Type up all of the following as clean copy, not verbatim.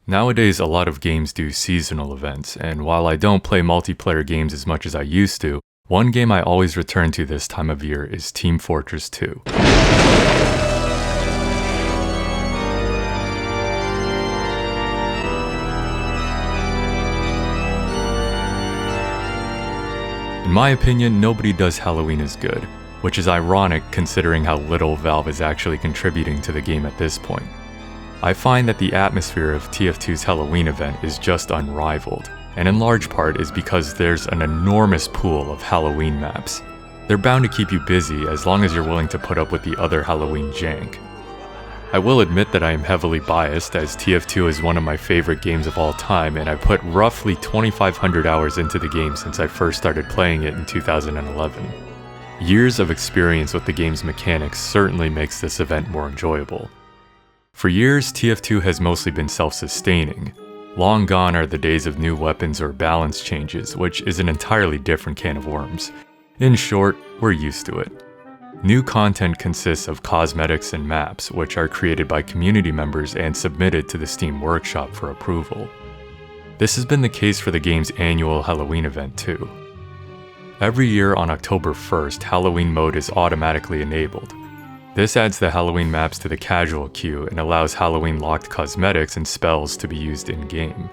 Nowadays, a lot of games do seasonal events, and while I don't play multiplayer games as much as I used to, one game I always return to this time of year is Team Fortress 2. In my opinion, nobody does Halloween as good, which is ironic considering how little Valve is actually contributing to the game at this point. I find that the atmosphere of TF2's Halloween event is just unrivaled, and in large part is because there's an enormous pool of Halloween maps. They're bound to keep you busy as long as you're willing to put up with the other Halloween jank. I will admit that I am heavily biased, as TF2 is one of my favorite games of all time, and I put roughly 2,500 hours into the game since I first started playing it in 2011. Years of experience with the game's mechanics certainly makes this event more enjoyable. For years, TF2 has mostly been self-sustaining. Long gone are the days of new weapons or balance changes, which is an entirely different can of worms. In short, we're used to it. New content consists of cosmetics and maps, which are created by community members and submitted to the Steam Workshop for approval. This has been the case for the game's annual Halloween event too. Every year on October 1st, Halloween mode is automatically enabled. This adds the Halloween maps to the casual queue and allows Halloween-locked cosmetics and spells to be used in-game.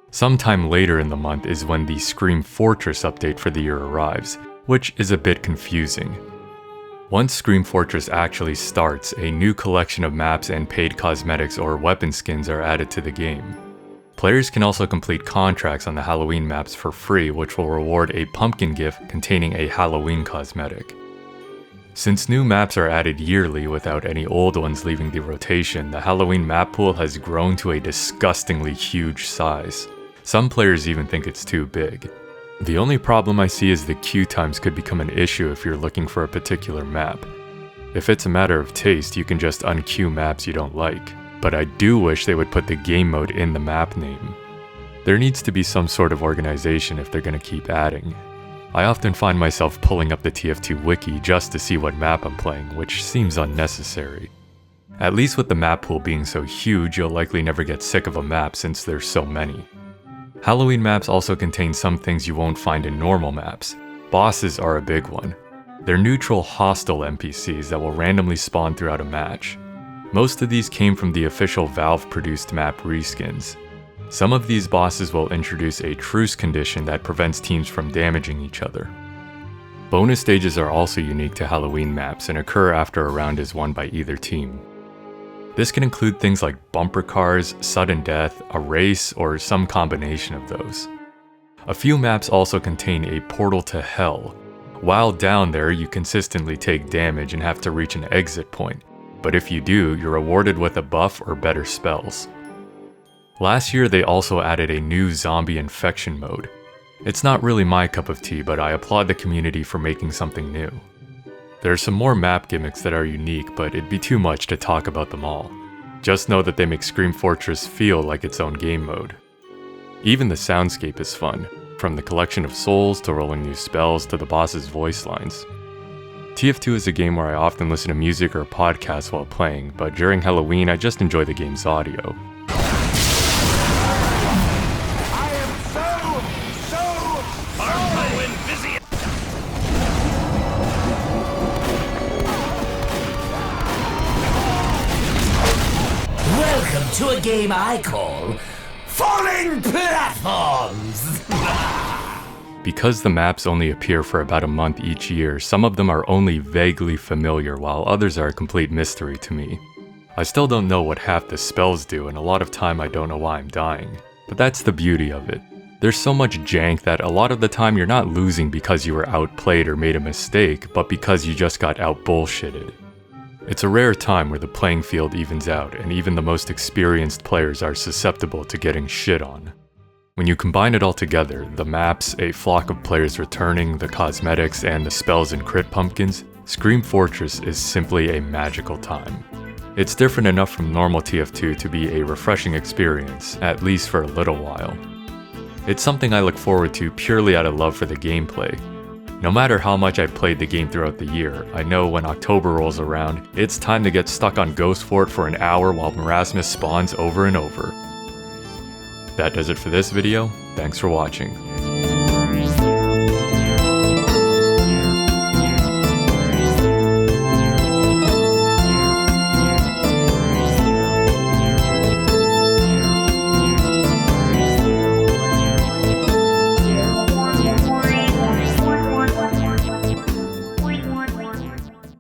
Sometime later in the month is when the Scream Fortress update for the year arrives, which is a bit confusing. Once Scream Fortress actually starts, a new collection of maps and paid cosmetics or weapon skins are added to the game. Players can also complete contracts on the Halloween maps for free, which will reward a pumpkin gift containing a Halloween cosmetic. Since new maps are added yearly without any old ones leaving the rotation, the Halloween map pool has grown to a disgustingly huge size. Some players even think it's too big. The only problem I see is the queue times could become an issue if you're looking for a particular map. If it's a matter of taste, you can just unqueue maps you don't like, but I do wish they would put the game mode in the map name. There needs to be some sort of organization if they're going to keep adding. I often find myself pulling up the TF2 wiki just to see what map I'm playing, which seems unnecessary. At least with the map pool being so huge, you'll likely never get sick of a map since there's so many. Halloween maps also contain some things you won't find in normal maps. Bosses are a big one. They're neutral, hostile NPCs that will randomly spawn throughout a match. Most of these came from the official Valve-produced map reskins. Some of these bosses will introduce a truce condition that prevents teams from damaging each other. Bonus stages are also unique to Halloween maps and occur after a round is won by either team. This can include things like bumper cars, sudden death, a race, or some combination of those. A few maps also contain a portal to hell. While down there, you consistently take damage and have to reach an exit point, but if you do, you're rewarded with a buff or better spells. Last year, they also added a new zombie infection mode. It's not really my cup of tea, but I applaud the community for making something new. There are some more map gimmicks that are unique, but it'd be too much to talk about them all. Just know that they make Scream Fortress feel like its own game mode. Even the soundscape is fun, from the collection of souls to rolling new spells to the boss's voice lines. TF2 is a game where I often listen to music or podcasts while playing, but during Halloween I just enjoy the game's audio. Welcome to a game I call Falling Platforms! Because the maps only appear for about a month each year, some of them are only vaguely familiar while others are a complete mystery to me. I still don't know what half the spells do, and a lot of time I don't know why I'm dying. But that's the beauty of it. There's so much jank that a lot of the time you're not losing because you were outplayed or made a mistake, but because you just got out-bullshitted. It's a rare time where the playing field evens out, and even the most experienced players are susceptible to getting shit on. When you combine it all together, the maps, a flock of players returning, the cosmetics, and the spells and crit pumpkins, Scream Fortress is simply a magical time. It's different enough from normal TF2 to be a refreshing experience, at least for a little while. It's something I look forward to purely out of love for the gameplay. No matter how much I've played the game throughout the year, I know when October rolls around, it's time to get stuck on Ghost Fort for an hour while Marasmus spawns over and over. That does it for this video. Thanks for watching.